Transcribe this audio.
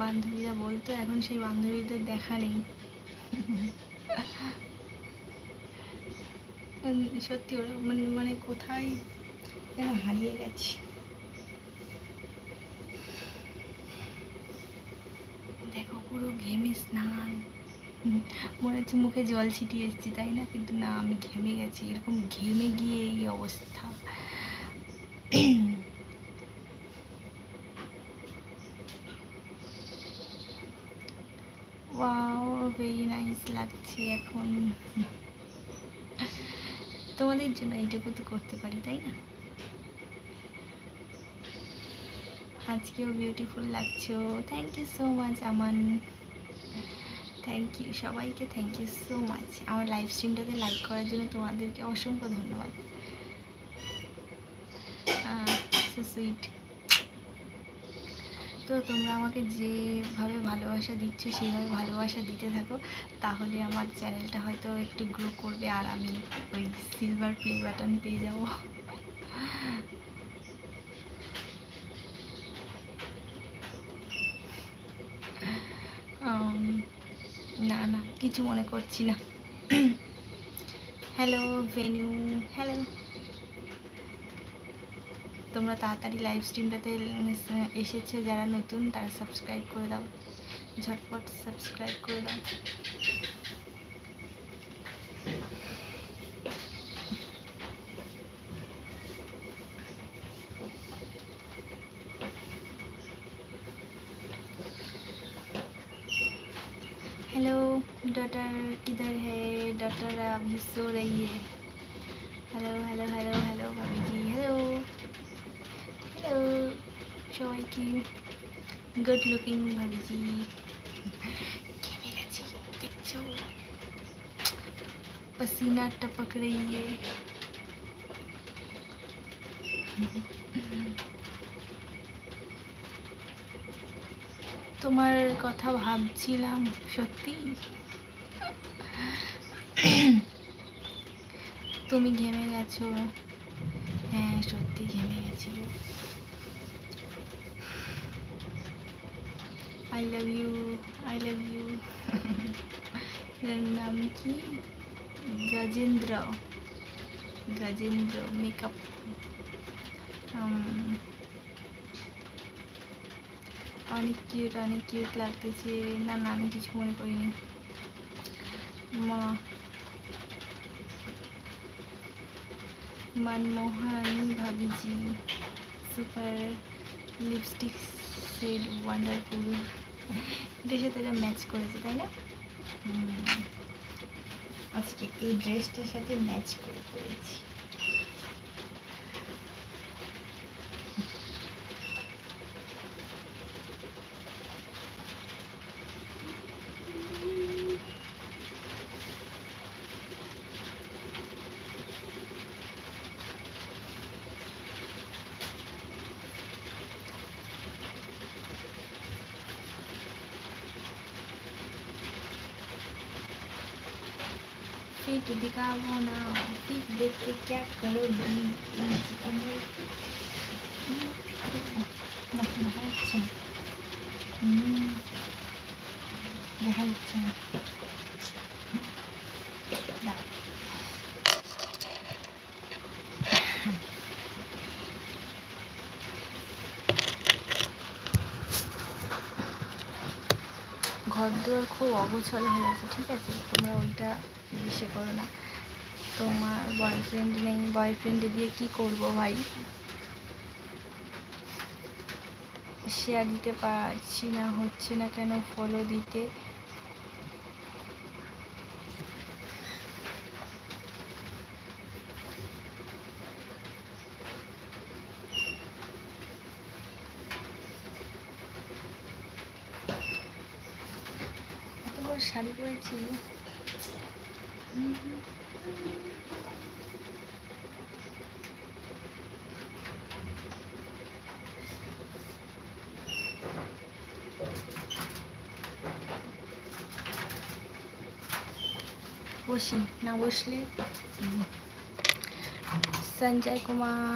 বান্ধবীরা বলতো, এখন সেই বান্ধবীদের দেখা নেই। সত্যি ওরা মানে কোথায় যেন হারিয়ে গেছি। দেখো পুরো ঘেমে স্নান, মনে হচ্ছে মুখে জল ছিটিয়ে এসেছি, তাই না? কিন্তু না, আমি ঘেমে গেছি। এরকম ঘেমে গিয়ে এই অবস্থা। ওয়াও, ভেরি নাইস লাগছে এখন। তোমাদের জন্য এইটুকু তো করতে পারি, তাই না? আজকেও বিউটিফুল লাগছো। Thank you so much Aman, thank you সবাইকে, থ্যাংক ইউ সো মাচ। আমার লাইভ স্ট্রিমটাতে লাইক করার জন্য তোমাদেরকে অসংখ্য ধন্যবাদ। So sweet. তো তোমরা আমাকে যেভাবে ভালোবাসা দিচ্ছ সেইভাবে ভালোবাসা দিতে থাকো, তাহলে আমার চ্যানেলটা হয়তো একটু গ্রো করবে আর আমি ওই সিলভার প্লে বাটন পেয়ে যাব। না না, কিছু মনে করছি না। Hello venue, hello. তোমরা তাড়াতাড়ি লাইভ স্ট্রিমটাতে এসেছো যারা নতুন, তারা সাবস্ক্রাইব করে দাও, ঝটপট সাবস্ক্রাইব করে দাও। हेलो डॉटर, किधर है डॉटर? अभी सो रही है। हेलो हेलो हेलो हेलो भाभी जी, हेलो हेलो সবাই কি গুড লুকিং ভাবি জি। ঘেমে গেছি দেখছো, पसीना टपक रही है। তোমার কথা ভাবছিলাম সত্যি। তুমি ঘেমে গেছো? হ্যাঁ সত্যি ঘেমে গেছিল। I love you, I love you. এর নাম কি? গজেন্দ্র, গজেন্দ্র মেকআপ। অনেক কিউট লাগতেছে। না না, আমি কিছু মনে করিনি। মা मनमोहन भाभी जी, सुपर लिपस्टिक शेड ওয়ান্ডারফুল। এটার সাথে এটা ম্যাচ করেছে, তাই না? আজকে এই ড্রেসটার সাথে ম্যাচ করে পরেছি। फिट दिखाओ ना, फिट देख के क्या करोगी? দেখা যাচ্ছে না। ঘরদোর খুব অগোছল হয়ে আছে, ঠিক আছে? তোমরা ওইটা ইসে করো না। তোমার বয়ফ্রেন্ড নেই, বয়ফ্রেন্ডে দিয়ে কি করব ভাই? শেয়ার দিতে পারছি না, হচ্ছে না কেন ফলো দিতে? এত বড় শাড়ি পরেছি। বসি না, বসলে। সঞ্জয় কুমার।